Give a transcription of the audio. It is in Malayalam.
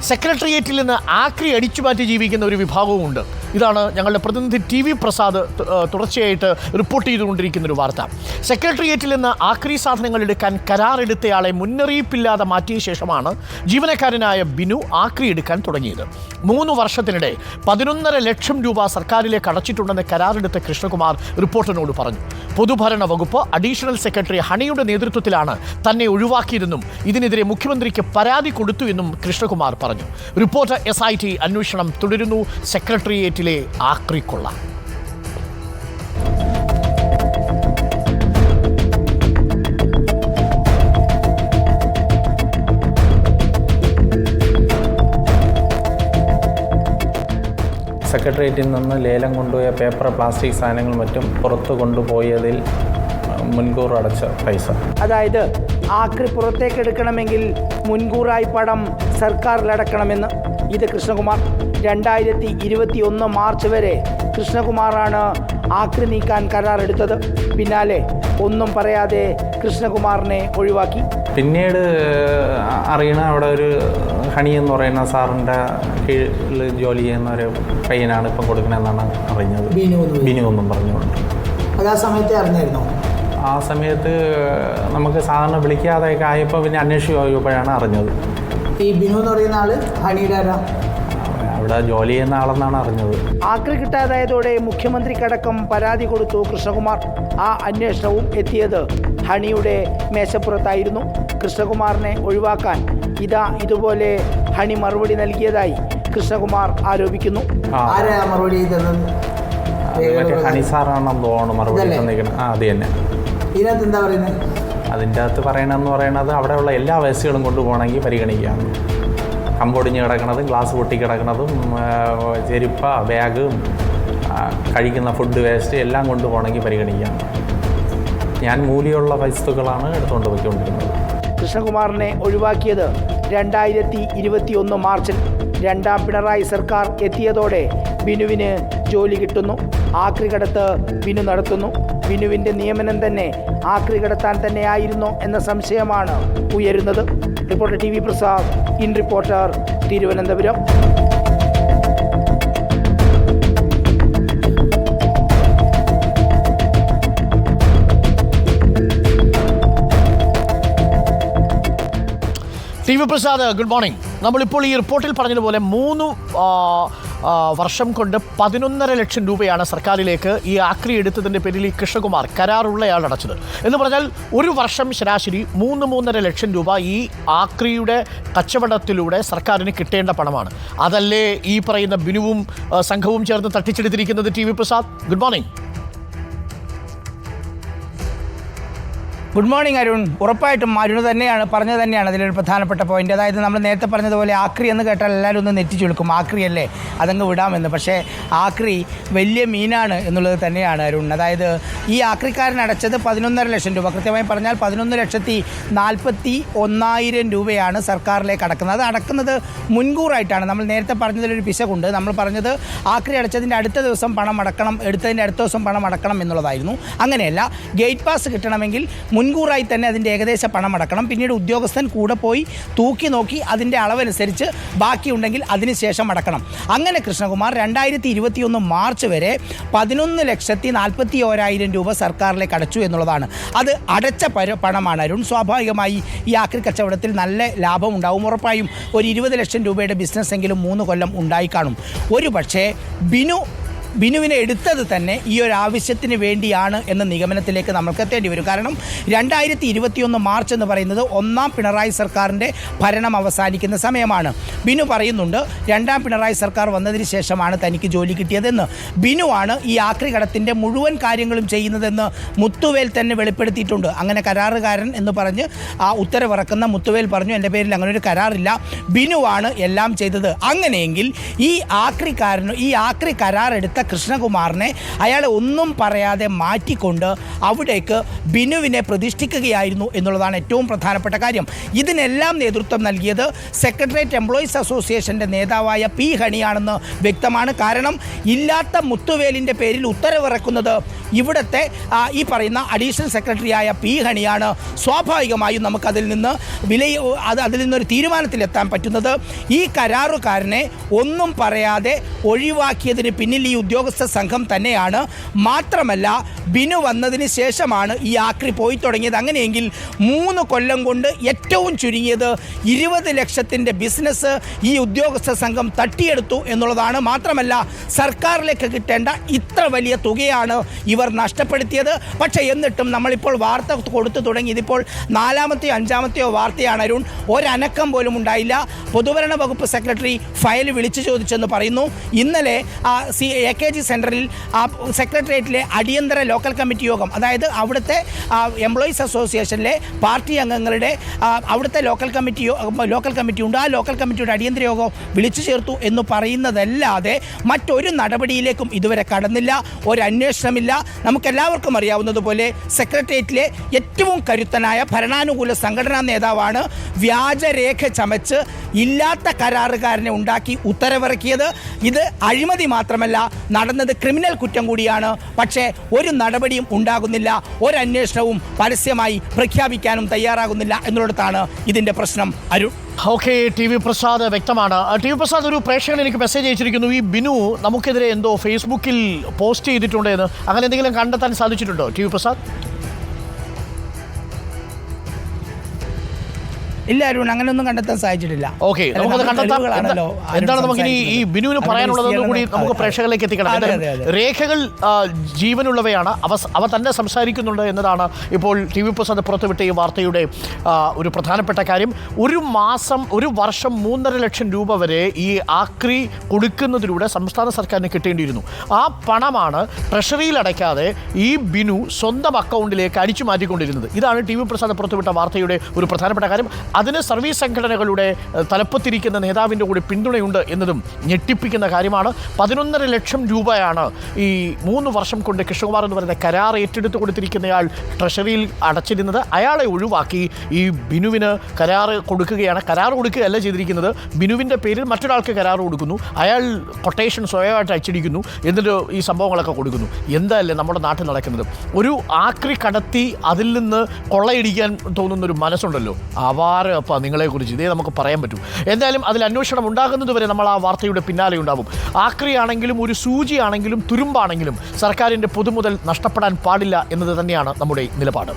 സെക്രട്ടേറിയറ്റിൽ നിന്ന് ആക്രി അടിച്ചുമാറ്റി ജീവിക്കുന്ന ഒരു വിഭാഗവുമുണ്ട്. ഇതാണ് ഞങ്ങളുടെ പ്രതിനിധി TV പ്രസാദ് തുടർച്ചയായിട്ട് റിപ്പോർട്ട് ചെയ്തുകൊണ്ടിരിക്കുന്ന ഒരു വാർത്ത. സെക്രട്ടേറിയറ്റിൽ നിന്ന് ആക്രി സാധനങ്ങൾ എടുക്കാൻ കരാറെടുത്തയാളെ മുന്നറിയിപ്പില്ലാതെ മാറ്റിയ ശേഷമാണ് ജീവനക്കാരനായ ബിനു ആക്രി എടുക്കാൻ തുടങ്ങിയത്. 3 വർഷത്തിനിടെ 11.5 ലക്ഷം രൂപ സർക്കാരിലേക്ക് അടച്ചിട്ടുണ്ടെന്ന് കരാറെടുത്ത കൃഷ്ണകുമാർ റിപ്പോർട്ടറിനോട് പറഞ്ഞു. പൊതുഭരണ വകുപ്പ് അഡീഷണൽ സെക്രട്ടറി ഹണിയുടെ നേതൃത്വത്തിലാണ് തന്നെ ഒഴിവാക്കിയതെന്നും ഇതിനെതിരെ മുഖ്യമന്ത്രിക്ക് പരാതി കൊടുത്തു എന്നും കൃഷ്ണകുമാർ പറഞ്ഞു. റിപ്പോർട്ടർ SIT അന്വേഷണം തുടരുന്നു. സെക്രട്ടേറിയറ്റിലെ ആക്രിക്കൊള്ള. സെക്രട്ടേറിയറ്റിൽ നിന്ന് ലേലം കൊണ്ടുപോയ പേപ്പർ, പ്ലാസ്റ്റിക് സാധനങ്ങൾ മറ്റും പുറത്തു കൊണ്ടുപോയതിൽ മുൻകൂർ അടച്ച പൈസ. അതായത് ആക്രി പുറത്തേക്ക് എടുക്കണമെങ്കിൽ മുൻകൂറായി പണം സർക്കാരിലടക്കണമെന്ന്. ഇത് കൃഷ്ണകുമാർ 2021 മാർച്ച് വരെ കൃഷ്ണകുമാറാണ് ആക്രി നീക്കാൻ കരാറെടുത്തത്. പിന്നാലെ ഒന്നും പറയാതെ കൃഷ്ണകുമാറിനെ ഒഴിവാക്കി. പിന്നീട് അറിയണ അവിടെ ഒരു ഹണി എന്ന് പറയുന്ന സാറിൻ്റെ കീഴിൽ ജോലി ചെയ്യുന്ന ഒരു പയ്യനാണ് ഇപ്പം കൊടുക്കണമെന്നാണ് അറിഞ്ഞത്. ബിനു എന്നും പറഞ്ഞുകൊണ്ട്. അത് ആ സമയത്തെ അറിഞ്ഞായിരുന്നോ? ആ സമയത്ത് നമുക്ക് സാധാരണ വിളിക്കാതെയൊക്കെ ആയപ്പോൾ പിന്നെ അന്വേഷിച്ച് പോയപ്പോഴാണ് അറിഞ്ഞത്. ഈ ബിനു എന്ന് പറയുന്ന ആള് ഹണിയുടെ ആരാ? അവിടെ ജോലി ചെയ്യുന്ന ആളെന്നാണ് അറിഞ്ഞത്. ആക്രി കിട്ടാതായതോടെ മുഖ്യമന്ത്രിക്കടക്കം പരാതി കൊടുത്തു കൃഷ്ണകുമാർ. ആ അന്വേഷണവും എത്തിയത് ഹണിയുടെ മേശപ്പുറത്തായിരുന്നു. കൃഷ്ണകുമാറിനെ ഒഴിവാക്കാൻ ഇതുപോലെ ഹണി മറുപടി നൽകിയതായി കൃഷ്ണകുമാർ ആരോപിക്കുന്നു. മറുപടി ഹണി സാറാണെന്ന് തോന്നുന്നു മറുപടി തന്നിരിക്കണം. അത് തന്നെ. ഇതിനകത്ത് എന്താ പറയുന്നത്? അതിൻ്റെ അകത്ത് പറയണമെന്ന് പറയുന്നത് അവിടെയുള്ള എല്ലാ വേസ്റ്റുകളും കൊണ്ടുപോകണമെങ്കിൽ പരിഗണിക്കുകയാണ്. കമ്പൊടിഞ്ഞ് കിടക്കുന്നതും ഗ്ലാസ് പൊട്ടി കിടക്കുന്നതും ചെരുപ്പ, ബാഗും, കഴിക്കുന്ന ഫുഡ് വേസ്റ്റ് എല്ലാം കൊണ്ടുപോകണമെങ്കിൽ പരിഗണിക്കാം. ഞാൻ മൂല്യമുള്ള വസ്തുക്കളാണ് എടുത്തുകൊണ്ട് പോയിക്കൊണ്ടിരുന്നത്. കൃഷ്ണകുമാറിനെ ഒഴിവാക്കിയത് 2021 മാർച്ചിൽ. 2ാം പിണറായി സർക്കാർ എത്തിയതോടെ ബിനുവിന് ജോലി കിട്ടുന്നു. ആക്രി കടത്ത് ബിനു നടത്തുന്നു. ബിനുവിൻ്റെ നിയമനം തന്നെ ആക്രി കടത്താൻ തന്നെയായിരുന്നോ എന്ന സംശയമാണ് ഉയരുന്നത്. Reporter TV Prasad, in reporter, Thiruvananthapuram. TV Prasad, good morning. നമ്മളിപ്പോൾ ഈ റിപ്പോർട്ടിൽ പറഞ്ഞതുപോലെ 3 വർഷം കൊണ്ട് 11.5 ലക്ഷം രൂപയാണ് സർക്കാരിലേക്ക് ഈ ആക്രി എടുത്തതിൻ്റെ പേരിൽ ഈ കൃഷ്ണകുമാർ കരാറുള്ളയാൾ അടച്ചത്. എന്ന് പറഞ്ഞാൽ ഒരു വർഷം ശരാശരി 3-3.5 ലക്ഷം രൂപ ഈ ആക്രിയുടെ കച്ചവടത്തിലൂടെ സർക്കാരിന് കിട്ടേണ്ട പണമാണ്. അതല്ലേ ഈ പറയുന്ന ബിനുവും സംഘവും ചേർന്ന് തട്ടിച്ചെടുത്തിരിക്കുന്നത്? TV Prasad, good morning. Good morning Arun. ഉറപ്പായിട്ടും അരുൺ തന്നെയാണ് പറഞ്ഞത് തന്നെയാണ് അതിലൊരു പ്രധാനപ്പെട്ട പോയിന്റ്. അതായത് നമ്മൾ നേരത്തെ പറഞ്ഞതുപോലെ ആക്രി എന്ന് കേട്ടാൽ എല്ലാവരും ഒന്ന് നെറ്റിച്ചെടുക്കും. ആക്രിയല്ലേ, അതങ്ങ് വിടാമെന്ന്. പക്ഷേ ആക്രി വലിയ മീനാണ് എന്നുള്ളത് തന്നെയാണ് അരുൺ. അതായത് ഈ ആക്രിക്കാരൻ അടച്ചത് 11.5 ലക്ഷം രൂപ, കൃത്യമായി പറഞ്ഞാൽ 11,41,000 രൂപയാണ് സർക്കാരിലേക്ക് അടക്കുന്നത്. അത് അടക്കുന്നത് മുൻകൂറായിട്ടാണ്. നമ്മൾ നേരത്തെ പറഞ്ഞതിലൊരു പിശകുണ്ട്. നമ്മൾ പറഞ്ഞത് ആക്രി അടച്ചതിൻ്റെ അടുത്ത ദിവസം പണം അടക്കണം, എടുത്തതിൻ്റെ അടുത്ത ദിവസം പണം അടക്കണം എന്നുള്ളതായിരുന്നു. അങ്ങനെയല്ല, ഗേറ്റ് പാസ് കിട്ടണമെങ്കിൽ മുൻകൂറായി തന്നെ അതിൻ്റെ ഏകദേശ പണം അടക്കണം. പിന്നീട് ഉദ്യോഗസ്ഥൻ കൂടെ പോയി തൂക്കി നോക്കി അതിൻ്റെ അളവനുസരിച്ച് ബാക്കിയുണ്ടെങ്കിൽ അതിനുശേഷം അടക്കണം. അങ്ങനെ കൃഷ്ണകുമാർ 2021 മാർച്ച് വരെ 11,41,000 രൂപ സർക്കാരിലേക്ക് അടച്ചു എന്നുള്ളതാണ്. അത് അടച്ച പണമാണ് അരുൺ. സ്വാഭാവികമായി ഈ ആക്രി കച്ചവടത്തിൽ നല്ല ലാഭം ഉണ്ടാവും. ഉറപ്പായും ഒരു 20 ലക്ഷം രൂപയുടെ ബിസിനസ് എങ്കിലും 3 കൊല്ലം ഉണ്ടായി കാണും. ഒരു പക്ഷേ ബിനുവിനെ എടുത്തത് തന്നെ ഈ ഒരു ആവശ്യത്തിന് വേണ്ടിയാണ് എന്ന നിഗമനത്തിലേക്ക് നമ്മൾക്ക് എത്തേണ്ടി വരും. കാരണം 2021 മാർച്ച് എന്ന് പറയുന്നത് 1ാം പിണറായി സർക്കാരിൻ്റെ ഭരണം അവസാനിക്കുന്ന സമയമാണ്. ബിനു പറയുന്നുണ്ട് 2ാം പിണറായി സർക്കാർ വന്നതിന് ശേഷമാണ് തനിക്ക് ജോലി കിട്ടിയതെന്ന്. ബിനുവാണ് ഈ ആക്രി കടത്തിൻ്റെ മുഴുവൻ കാര്യങ്ങളും ചെയ്യുന്നതെന്ന് മുത്തുവേൽ തന്നെ വെളിപ്പെടുത്തിയിട്ടുണ്ട്. അങ്ങനെ കരാറുകാരൻ എന്ന് പറഞ്ഞ് ആ ഉത്തരവിറക്കുന്ന മുത്തുവേൽ പറഞ്ഞു, എൻ്റെ പേരിൽ അങ്ങനെ ഒരു കരാറില്ല, ബിനുവാണ് എല്ലാം ചെയ്തത്. അങ്ങനെയെങ്കിൽ ഈ ആക്രി കരാറെടുത്ത എടുത്ത കൃഷ്ണകുമാറിനെ അയാളെ ഒന്നും പറയാതെ മാറ്റിക്കൊണ്ട് അവിടേക്ക് ബിനുവിനെ പ്രതിഷ്ഠിക്കുകയായിരുന്നു എന്നുള്ളതാണ് ഏറ്റവും പ്രധാനപ്പെട്ട കാര്യം. ഇതിനെല്ലാം നേതൃത്വം നൽകിയത് സെക്രട്ടേറിയറ്റ് എംപ്ലോയീസ് അസോസിയേഷൻ്റെ നേതാവായ പി ഹണിയാണെന്ന് വ്യക്തമാണ്. കാരണം ഇല്ലാത്ത മുത്തുവേലിൻ്റെ പേരിൽ ഉത്തരവിറക്കുന്നത് ഇവിടുത്തെ ഈ പറയുന്ന അഡീഷണൽ സെക്രട്ടറിയായ പി ഹണിയാണ്. സ്വാഭാവികമായും നമുക്കതിൽ നിന്ന് അതിൽ നിന്നൊരു തീരുമാനത്തിലെത്താൻ പറ്റുന്നത് ഈ കരാറുകാരനെ ഒന്നും പറയാതെ ഒഴിവാക്കിയതിന് പിന്നിൽ ഈ ഉദ്യോഗസ്ഥ സംഘം തന്നെയാണ്. മാത്രമല്ല ബിനു വന്നതിന് ശേഷമാണ് ഈ ആക്രി പോയി തുടങ്ങിയത്. അങ്ങനെയെങ്കിൽ 3 കൊല്ലം കൊണ്ട് ഏറ്റവും ചുരുങ്ങിയത് 20 ലക്ഷത്തിൻ്റെ ബിസിനസ് ഈ ഉദ്യോഗസ്ഥ സംഘം തട്ടിയെടുത്തു എന്നുള്ളതാണ്. മാത്രമല്ല സർക്കാരിലേക്ക് കിട്ടേണ്ട ഇത്ര വലിയ തുകയാണ് ഇവർ നഷ്ടപ്പെടുത്തിയത്. പക്ഷേ എന്നിട്ടും നമ്മളിപ്പോൾ വാർത്ത കൊടുത്തു തുടങ്ങി. ഇതിപ്പോൾ 4ാമത്തെയോ 5ാമത്തെയോ വാർത്തയാണ് അരുൺ. ഒരനക്കം പോലും ഉണ്ടായില്ല. പൊതുഭരണ വകുപ്പ് സെക്രട്ടറി ഫയൽ വിളിച്ചു ചോദിച്ചെന്ന് പറയുന്നു. ഇന്നലെ AKG സെൻറ്ററിൽ സെക്രട്ടേറിയറ്റിലെ അടിയന്തര ലോക്കൽ കമ്മിറ്റി യോഗം, അതായത് അവിടുത്തെ എംപ്ലോയീസ് അസോസിയേഷനിലെ പാർട്ടി അംഗങ്ങളുടെ അവിടുത്തെ ലോക്കൽ കമ്മിറ്റി ഉണ്ട്. ആ ലോക്കൽ കമ്മിറ്റിയുടെ അടിയന്തര യോഗം വിളിച്ചു ചേർത്തു എന്ന് പറയുന്നതല്ലാതെ മറ്റൊരു നടപടിയിലേക്കും ഇതുവരെ കടന്നില്ല. ഒരു അന്വേഷണമില്ല. നമുക്കെല്ലാവർക്കും അറിയാവുന്നതുപോലെ സെക്രട്ടേറിയറ്റിലെ ഏറ്റവും കരുത്തനായ ഭരണാനുകൂല സംഘടനാ നേതാവാണ് വ്യാജരേഖ ചമച്ച് ഇല്ലാത്ത കരാറുകാരനെ ഉണ്ടാക്കി ഉത്തരവിറക്കിയത്. ഇത് അഴിമതി മാത്രമല്ല, നടന്നത് ക്രിമിനൽ കുറ്റം കൂടിയാണ്. പക്ഷേ ഒരു നടപടിയും ഉണ്ടാകുന്നില്ല. ഒരു അന്വേഷണവും പരസ്യമായി പ്രഖ്യാപിക്കാനും തയ്യാറാകുന്നില്ല എന്നുള്ളതാണ് ഇതിൻ്റെ പ്രശ്നം. അരുൺ. ഓക്കെ, TV പ്രസാദ് വ്യക്തമാണ്. TV പ്രസാദ്, ഒരു പ്രേക്ഷകൻ എനിക്ക് മെസ്സേജ് അയച്ചിരിക്കുന്നു. ഈ ബിനു നമുക്കെതിരെ എന്തോ ഫേസ്ബുക്കിൽ പോസ്റ്റ് ചെയ്തിട്ടുണ്ട് എന്ന്. അങ്ങനെ എന്തെങ്കിലും കണ്ടെത്താൻ സാധിച്ചിട്ടുണ്ടോ TV പ്രസാദ്? ഇല്ല അരുൺ, അങ്ങനെയൊന്നും കണ്ടെത്താൻ സാധിച്ചിട്ടില്ല. ഓക്കെ, നമുക്കത് കണ്ടെത്താം. എന്താണ് നമുക്കിനി ഈ ബിനുവിന് പറയാനുള്ളതെന്ന് കൂടി നമുക്ക് പ്രേക്ഷകരിലേക്ക് എത്തിക്കണം. രേഖകൾ ജീവനുള്ളവയാണ്, അവ തന്നെ സംസാരിക്കുന്നുണ്ട് എന്നതാണ് ഇപ്പോൾ TV പ്രസാദ് പുറത്തുവിട്ട ഈ വാർത്തയുടെ ഒരു പ്രധാനപ്പെട്ട കാര്യം. ഒരു വർഷം 3.5 ലക്ഷം രൂപ വരെ ഈ ആക്രി കൊടുക്കുന്നതിലൂടെ സംസ്ഥാന സർക്കാരിന് കിട്ടേണ്ടിയിരുന്നു. ആ പണമാണ് ട്രഷറിയിൽ അടയ്ക്കാതെ ഈ ബിനു സ്വന്തം അക്കൗണ്ടിലേക്ക് അടിച്ചു മാറ്റിക്കൊണ്ടിരുന്നത്. ഇതാണ് TV പ്രസാദ് പുറത്തുവിട്ട വാർത്തയുടെ ഒരു പ്രധാനപ്പെട്ട കാര്യം. അതിന് സർവീസ് സംഘടനകളുടെ തലപ്പത്തിരിക്കുന്ന നേതാവിൻ്റെ കൂടി പിന്തുണയുണ്ട് എന്നതും ഞെട്ടിപ്പിക്കുന്ന കാര്യമാണ്. 11.5 ലക്ഷം രൂപയാണ് ഈ 3 വർഷം കൊണ്ട് കൃഷ്ണകുമാർ എന്ന് പറയുന്ന കരാർ ഏറ്റെടുത്ത് കൊടുത്തിരിക്കുന്നയാൾ ട്രഷറിയിൽ അടച്ചിരുന്നത്. അയാളെ ഒഴിവാക്കി ഈ ബിനുവിന് കരാർ കൊടുക്കുകയല്ല ചെയ്തിരിക്കുന്നത്. ബിനുവിൻ്റെ പേരിൽ മറ്റൊരാൾക്ക് കരാർ കൊടുക്കുന്നു. അയാൾ കൊട്ടേഷൻ സ്വയമായിട്ട് അച്ചടിക്കുന്നു. എന്നിട്ട് ഈ സംഭവങ്ങളൊക്കെ കൊടുക്കുന്നു. എന്തല്ലേ നമ്മുടെ നാട്ടിൽ നടക്കുന്നത്? ഒരു ആക്രി കടത്തി അതിൽ നിന്ന് കൊള്ളയടിക്കാൻ തോന്നുന്നൊരു മനസ്സുണ്ടല്ലോ, അപ്പോൾ നിങ്ങളെക്കുറിച്ച് ഇതേ നമുക്ക് പറയാൻ പറ്റും. എന്തായാലും അതിൽ അന്വേഷണം ഉണ്ടാകുന്നതുവരെ നമ്മൾ ആ വാർത്തയുടെ പിന്നാലെ ഉണ്ടാവും. ആക്രിയാണെങ്കിലും ഒരു സൂചിയാണെങ്കിലും തുരുമ്പാണെങ്കിലും സർക്കാരിൻ്റെ പൊതുമുതൽ നഷ്ടപ്പെടാൻ പാടില്ല എന്നത് തന്നെയാണ് നമ്മുടെ നിലപാട്.